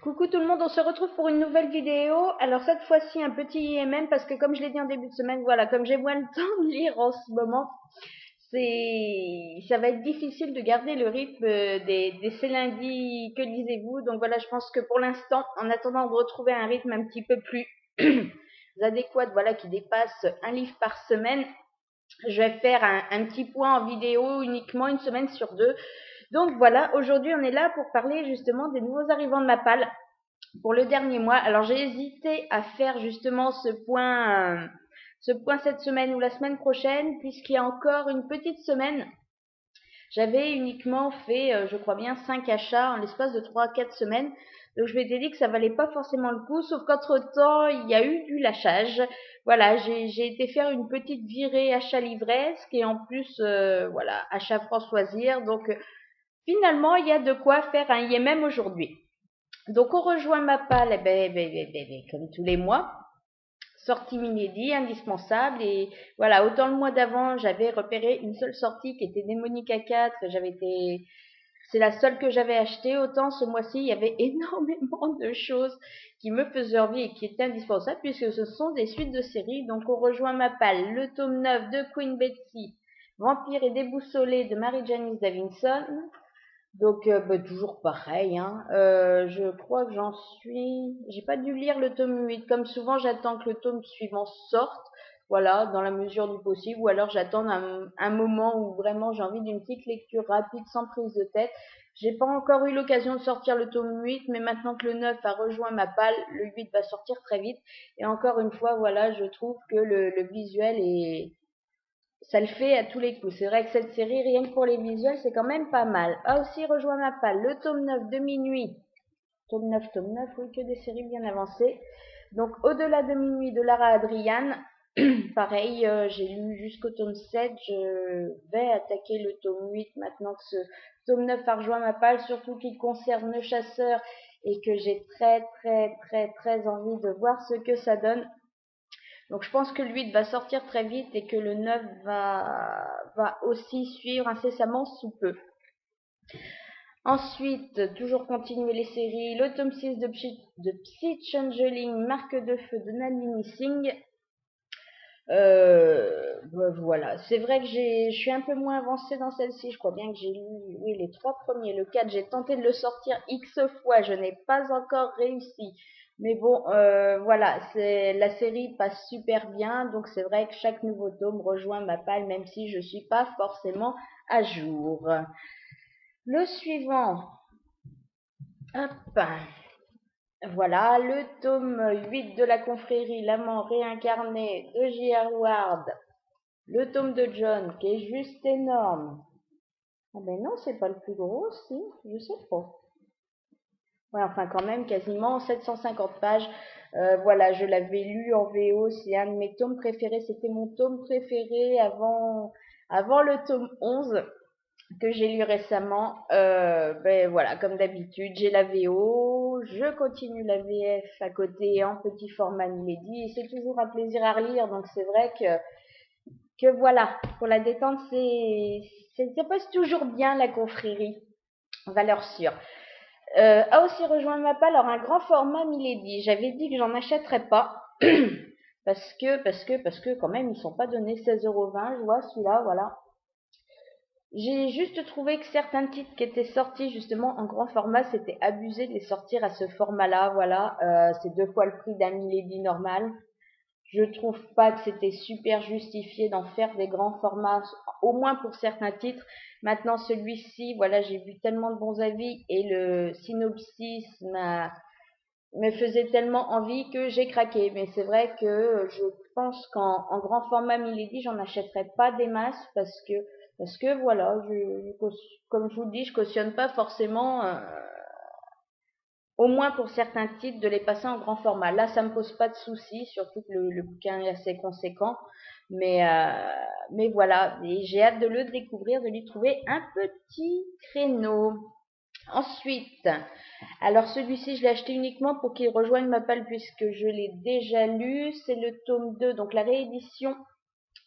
Coucou tout le monde, on se retrouve pour une nouvelle vidéo. Alors cette fois-ci un petit IMM parce que comme je l'ai dit en début de semaine, voilà, comme j'ai moins le temps de lire en ce moment, ça va être difficile de garder le rythme des ces lundis que lisez-vous. Donc voilà, je pense que pour l'instant, en attendant de retrouver un rythme un petit peu plus adéquat, voilà, qui dépasse un livre par semaine, je vais faire un petit point en vidéo uniquement une semaine sur deux. Donc voilà, aujourd'hui on est là pour parler justement des nouveaux arrivants de ma palle pour le dernier mois. Alors j'ai hésité à faire justement ce point cette semaine ou la semaine prochaine, puisqu'il y a encore une petite semaine. J'avais uniquement fait, je crois bien, 5 achats en l'espace de 3 à 4 semaines. Donc je m'étais dit que ça valait pas forcément le coup, sauf qu'entre-temps, il y a eu du lâchage. Voilà, j'ai été faire une petite virée achat livresque et en plus, voilà, achat Françoisir. Donc finalement, il y a de quoi faire un IMM aujourd'hui. Donc on rejoint ma palle, comme tous les mois, sortie inédit, indispensable. Et voilà, autant le mois d'avant, j'avais repéré une seule sortie qui était Démonique à 4, c'est la seule que j'avais achetée. Autant ce mois-ci, il y avait énormément de choses qui me faisaient envie et qui étaient indispensables puisque ce sont des suites de séries. Donc on rejoint ma palle, le tome 9 de Queen Betsy, Vampire et déboussolé de Mary-Janice Davidson. Donc, toujours pareil, hein. Je crois que j'ai pas dû lire le tome 8. Comme souvent, j'attends que le tome suivant sorte. Voilà, dans la mesure du possible. Ou alors, j'attends un moment où vraiment j'ai envie d'une petite lecture rapide, sans prise de tête. J'ai pas encore eu l'occasion de sortir le tome 8, mais maintenant que le 9 a rejoint ma palle, le 8 va sortir très vite. Et encore une fois, voilà, je trouve que le visuel ça le fait à tous les coups. C'est vrai que cette série, rien que pour les visuels, c'est quand même pas mal. A aussi rejoint ma palle le tome 9 de Minuit. Tome 9, oui, que des séries bien avancées. Donc, Au-delà de Minuit de Lara Adrian. Pareil, j'ai lu jusqu'au tome 7. Je vais attaquer le tome 8 maintenant que ce tome 9 a rejoint ma palle, surtout qu'il concerne le chasseur et que j'ai très, très, très, très envie de voir ce que ça donne. Donc je pense que le 8 va sortir très vite et que le 9 va aussi suivre incessamment sous peu. Ensuite, toujours continuer les séries, le tome 6 de Psy Changeling, Marque de feu de Nalini Singh. Voilà, c'est vrai que je suis un peu moins avancée dans celle-ci. Je crois bien que j'ai lu, oui, les 3 premiers. Le 4, j'ai tenté de le sortir X fois, je n'ai pas encore réussi. Mais bon, voilà, la série passe super bien, donc c'est vrai que chaque nouveau tome rejoint ma palle, même si je suis pas forcément à jour. Le suivant, hop, voilà, le tome 8 de la confrérie L'amant réincarné de J.R. Ward. Le tome de John, qui est juste énorme. Ah ben non, c'est pas le plus gros, si, je sais pas. Ouais, enfin quand même, quasiment 750 pages. Voilà, je l'avais lu en VO, c'est un de mes tomes préférés. C'était mon tome préféré avant le tome 11 que j'ai lu récemment. Ben voilà, comme d'habitude, j'ai la VO, je continue la VF à côté en petit format inédit et c'est toujours un plaisir à relire. Donc c'est vrai que voilà, pour la détente, ça passe toujours bien la confrérie, valeur sûre. A aussi rejoint ma palle, alors un grand format Milady. J'avais dit que j'en achèterais pas. Parce que quand même, ils sont pas donnés 16,20 €, je vois celui-là, voilà. J'ai juste trouvé que certains titres qui étaient sortis justement en grand format, c'était abusé de les sortir à ce format-là, voilà. C'est 2 fois le prix d'un Milady normal. Je trouve pas que c'était super justifié d'en faire des grands formats, au moins pour certains titres. Maintenant, celui-ci, voilà, j'ai vu tellement de bons avis et le synopsis me faisait tellement envie que j'ai craqué. Mais c'est vrai que je pense qu'en grand format Milady, j'en achèterais pas des masses parce que voilà, comme je vous dis, je cautionne pas forcément au moins pour certains titres, de les passer en grand format. Là, ça me pose pas de soucis, surtout que le bouquin est assez conséquent. Mais voilà, et j'ai hâte de le découvrir, de lui trouver un petit créneau. Ensuite, alors celui-ci, je l'ai acheté uniquement pour qu'il rejoigne ma palle puisque je l'ai déjà lu. C'est le tome 2, donc la réédition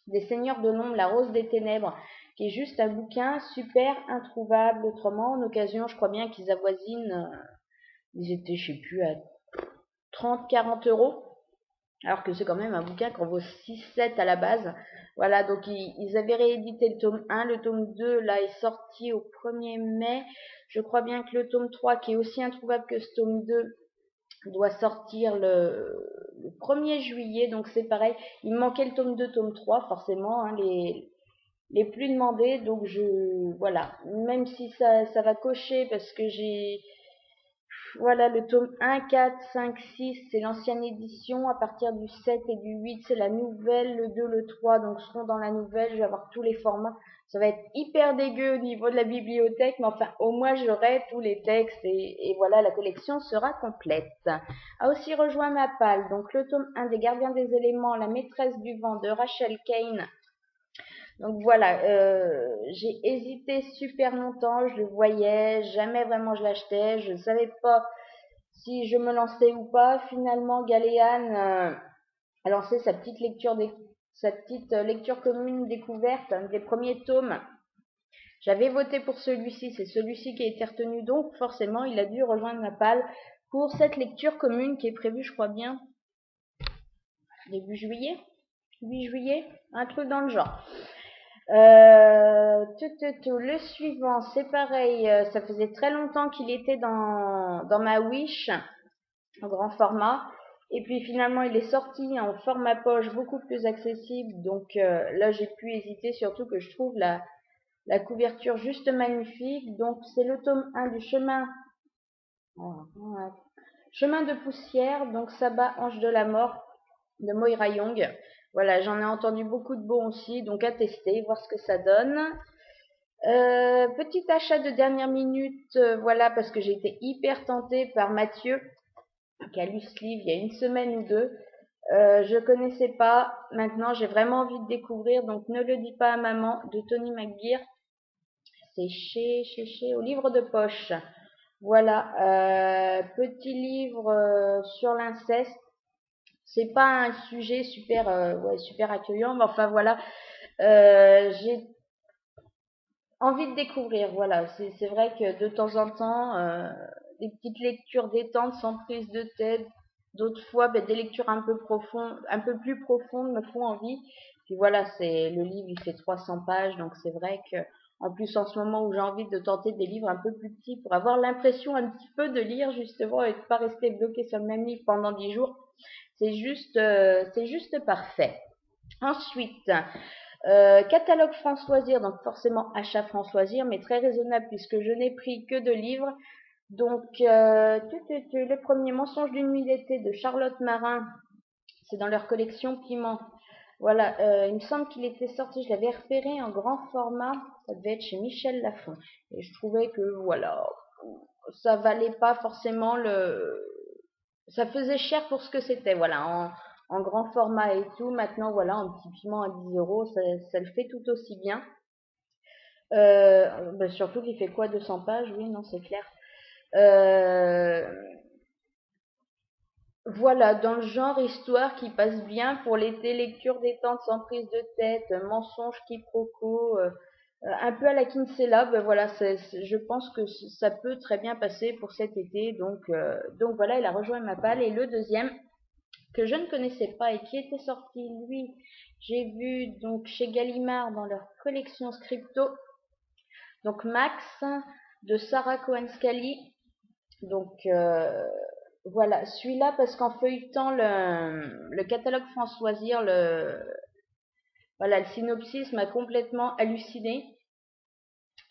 des Seigneurs de l'Ombre, La Rose des Ténèbres, qui est juste un bouquin super introuvable autrement. En occasion, je crois bien qu'ils avoisinent Ils étaient, je sais plus, à 30-40 €. Alors que c'est quand même un bouquin qu'on vaut 6-7 à la base. Voilà, donc ils avaient réédité le tome 1. Le tome 2, là, est sorti au 1er mai. Je crois bien que le tome 3, qui est aussi introuvable que ce tome 2, doit sortir le 1er juillet. Donc c'est pareil, il me manquait le tome 2, tome 3, forcément, hein, les plus demandés. Donc voilà, même si ça va cocher parce que voilà, le tome 1, 4, 5, 6, c'est l'ancienne édition. À partir du 7 et du 8, c'est la nouvelle. Le 2, le 3, donc seront dans la nouvelle. Je vais avoir tous les formats. Ça va être hyper dégueu au niveau de la bibliothèque, mais enfin, au moins, j'aurai tous les textes et voilà, la collection sera complète. A aussi rejoint ma palle, donc le tome 1 des Gardiens des éléments, la maîtresse du vent de Rachel Kane. Donc voilà, j'ai hésité super longtemps, je le voyais, jamais vraiment je l'achetais, je ne savais pas si je me lançais ou pas. Finalement, Galéane a lancé sa petite lecture commune découverte, un des premiers tomes. J'avais voté pour celui-ci, c'est celui-ci qui a été retenu, donc forcément il a dû rejoindre ma palle pour cette lecture commune qui est prévue, je crois bien, début juillet, 8 juillet, un truc dans le genre. Le suivant, c'est pareil, ça faisait très longtemps qu'il était dans ma Wish, en grand format. Et puis finalement, il est sorti en format poche, beaucoup plus accessible. Donc là, j'ai pu hésiter, surtout que je trouve la couverture juste magnifique. Donc c'est le tome 1 du Chemin de poussière, donc Sabbat, ange de la mort, de Moira Young. Voilà, j'en ai entendu beaucoup de bons aussi, donc à tester, voir ce que ça donne. Petit achat de dernière minute, voilà, parce que j'ai été hyper tentée par Mathieu, qui a lu ce livre il y a une semaine ou deux. Je connaissais pas, maintenant j'ai vraiment envie de découvrir, donc Ne le dis pas à maman, de Tony McGuire. C'est chez au livre de poche. Voilà, petit livre sur l'inceste. C'est pas un sujet super accueillant, mais enfin voilà, j'ai envie de découvrir. Voilà, c'est vrai que de temps en temps, des petites lectures détentes sans prise de tête. D'autres fois, des lectures un peu plus profondes me font envie. Puis voilà, c'est le livre, il fait 300 pages, donc c'est vrai que en plus en ce moment où j'ai envie de tenter des livres un peu plus petits pour avoir l'impression un petit peu de lire justement et de pas rester bloqué sur le même livre pendant 10 jours, c'est juste parfait. Ensuite, catalogue France Loisirs, donc forcément achat France Loisirs, mais très raisonnable puisque je n'ai pris que 2 livres. Donc, le premier Mensonge d'une nuit d'été de Charlotte Marin, c'est dans leur collection Piment. Voilà, il me semble qu'il était sorti, je l'avais repéré en grand format, ça devait être chez Michel Lafon. Et je trouvais que, voilà, ça valait pas forcément ça faisait cher pour ce que c'était, voilà, en grand format et tout. Maintenant, voilà, un petit piment à 10 euros, ça le fait tout aussi bien. Surtout qu'il fait quoi, 200 pages? Oui, non, c'est clair. Voilà, dans le genre histoire qui passe bien pour l'été, lecture détente sans prise de tête, mensonge quiproquo, un peu à la Kinsella, voilà, je pense que ça peut très bien passer pour cet été, donc voilà, il a rejoint ma palle. Et le deuxième, que je ne connaissais pas et qui était sorti, lui, j'ai vu donc chez Gallimard dans leur collection Scripto, donc Max de Sarah Cohen-Scally. Donc voilà, celui-là parce qu'en feuilletant le catalogue France Loisirs, voilà, le synopsis m'a complètement halluciné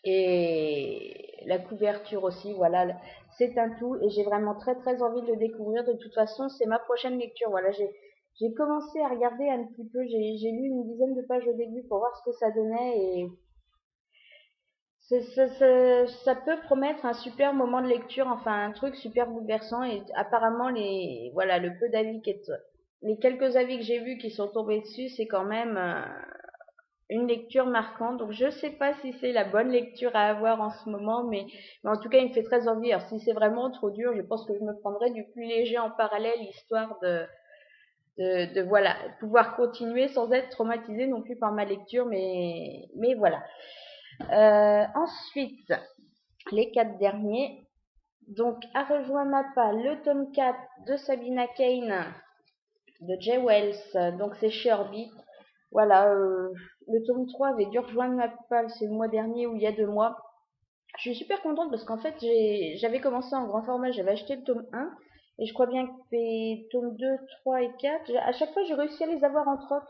et la couverture aussi, voilà, c'est un tout et j'ai vraiment très très envie de le découvrir. De toute façon, c'est ma prochaine lecture. Voilà, j'ai commencé à regarder un petit peu, j'ai lu une dizaine de pages au début pour voir ce que ça donnait et ça peut promettre un super moment de lecture, enfin un truc super bouleversant. Et apparemment voilà, les quelques avis que j'ai vus qui sont tombés dessus, c'est quand même une lecture marquante. Donc je sais pas si c'est la bonne lecture à avoir en ce moment, mais en tout cas il me fait très envie. Alors si c'est vraiment trop dur, je pense que je me prendrai du plus léger en parallèle, histoire de voilà, pouvoir continuer sans être traumatisée non plus par ma lecture, mais voilà. Ensuite, les 4 derniers. Donc, a rejoint ma palle le tome 4 de Sabina Kane de Jay Wells. Donc, c'est chez Orbit. Voilà, le tome 3 avait dû rejoindre ma palle, c'est le mois dernier ou il y a 2 mois. Je suis super contente parce qu'en fait, j'avais commencé en grand format, j'avais acheté le tome 1 et je crois bien que les tomes 2, 3 et 4, à chaque fois, j'ai réussi à les avoir en troc.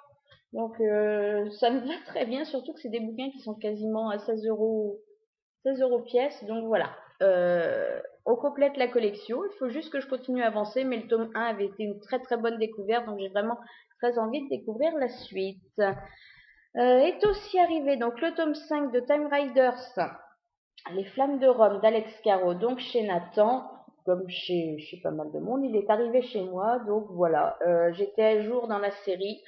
Donc, ça me va très bien, surtout que c'est des bouquins qui sont quasiment à 16 euros pièce. Donc voilà, on complète la collection. Il faut juste que je continue à avancer, mais le tome 1 avait été une très très bonne découverte, donc j'ai vraiment très envie de découvrir la suite. Est aussi arrivé donc le tome 5 de Time Riders, Les Flammes de Rome d'Alex Caro, donc chez Nathan, comme chez pas mal de monde, il est arrivé chez moi, donc voilà, j'étais à jour dans la série.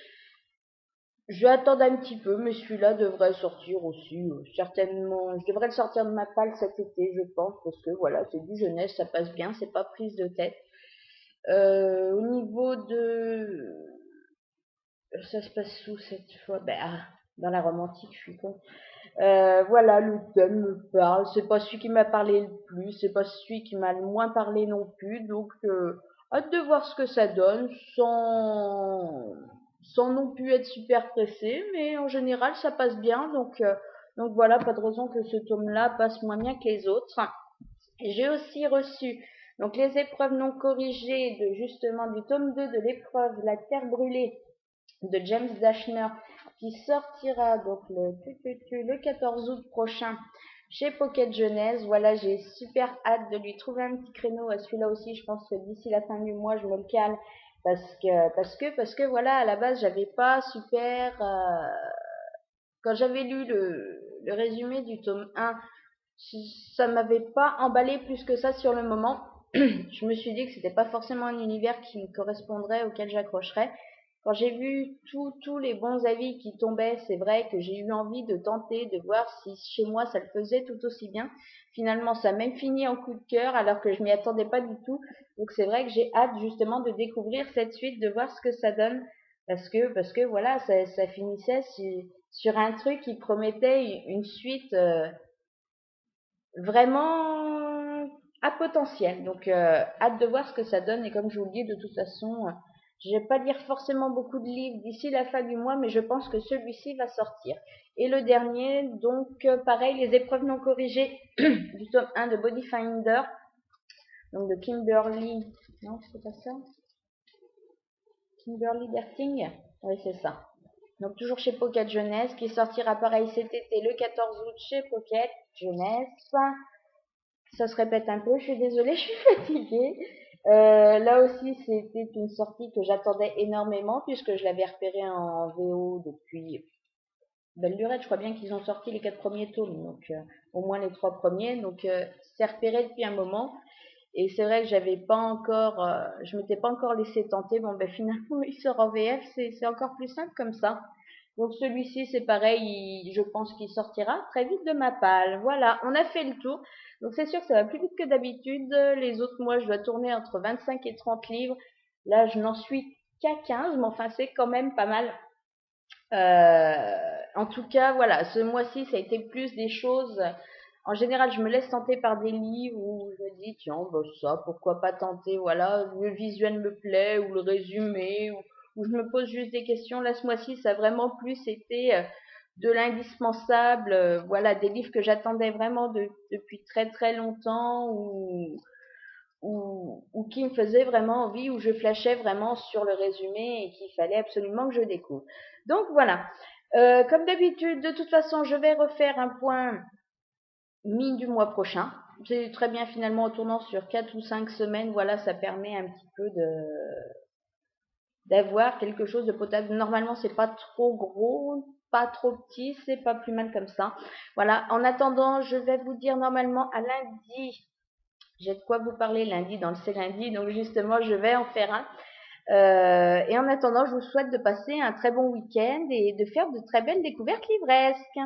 Je vais attendre un petit peu, mais celui-là devrait sortir aussi, certainement. Je devrais le sortir de ma palle cet été, je pense, parce que voilà, c'est du jeunesse, ça passe bien, c'est pas prise de tête. Au niveau de... Ça se passe où cette fois? Dans la romantique, je suis con. Voilà, le thème me parle. C'est pas celui qui m'a parlé le plus, c'est pas celui qui m'a le moins parlé non plus. Donc, hâte de voir ce que ça donne, sans non plus être super pressé. Mais en général, ça passe bien. Donc voilà, pas de raison que ce tome-là passe moins bien que les autres. J'ai aussi reçu donc les épreuves non corrigées de justement du tome 2 de l'épreuve La Terre brûlée de James Dashner qui sortira donc le 14 août prochain chez Pocket Jeunesse. Voilà, j'ai super hâte de lui trouver un petit créneau à celui-là aussi. Je pense que d'ici la fin du mois, je me le cale parce que voilà, à la base, j'avais pas super quand j'avais lu le résumé du tome 1, ça m'avait pas emballé plus que ça sur le moment. Je me suis dit que c'était pas forcément un univers qui me correspondrait, auquel j'accrocherais. Quand j'ai vu tous les bons avis qui tombaient, c'est vrai que j'ai eu envie de tenter, de voir si chez moi ça le faisait tout aussi bien. Finalement, ça a même fini en coup de cœur, alors que je m'y attendais pas du tout. Donc c'est vrai que j'ai hâte justement de découvrir cette suite, de voir ce que ça donne, parce que voilà, ça finissait sur un truc qui promettait une suite vraiment à potentiel. Donc, hâte de voir ce que ça donne. Et comme je vous le dis, de toute façon, je vais pas lire forcément beaucoup de livres d'ici la fin du mois, mais je pense que celui-ci va sortir. Et le dernier, donc, pareil, les épreuves non corrigées du tome 1 de Bodyfinder, donc de Kimberly. Non, c'est pas ça? Kimberly Derting? Oui, c'est ça. Donc, toujours chez Pocket Jeunesse, qui sortira pareil cet été le 14 août chez Pocket Jeunesse. Ça se répète un peu, je suis désolée, je suis fatiguée. Là aussi, c'était une sortie que j'attendais énormément puisque je l'avais repéré en VO depuis belle lurette. Je crois bien qu'ils ont sorti les 4 premiers tomes, donc au moins les 3 premiers. Donc c'est repéré depuis un moment. Et c'est vrai que je m'étais pas encore laissé tenter. Bon, ben finalement, il sort en VF, c'est encore plus simple comme ça. Donc celui-ci, c'est pareil, je pense qu'il sortira très vite de ma palle. Voilà, on a fait le tour. Donc c'est sûr que ça va plus vite que d'habitude. Les autres mois, je dois tourner entre 25 et 30 livres. Là, je n'en suis qu'à 15, mais enfin, c'est quand même pas mal. En tout cas, voilà, ce mois-ci, ça a été plus des choses. En général, je me laisse tenter par des livres où je me dis, tiens, bah ça, pourquoi pas tenter, voilà, le visuel me plaît, ou le résumé, ou je me pose juste des questions. Là, ce mois-ci, ça a vraiment plus été de l'indispensable, voilà, des livres que j'attendais vraiment depuis très très longtemps, ou qui me faisaient vraiment envie, où je flashais vraiment sur le résumé et qu'il fallait absolument que je découvre. Donc voilà. Comme d'habitude, de toute façon, je vais refaire un point mi du mois prochain. C'est très bien finalement en tournant sur 4 ou 5 semaines. Voilà, ça permet un petit peu d'avoir quelque chose de potable. Normalement, c'est pas trop gros, pas trop petit, c'est pas plus mal comme ça. Voilà. En attendant, je vais vous dire normalement à lundi. J'ai de quoi vous parler lundi dans le C'est lundi, donc justement, je vais en faire un. Et en attendant, je vous souhaite de passer un très bon week-end et de faire de très belles découvertes livresques.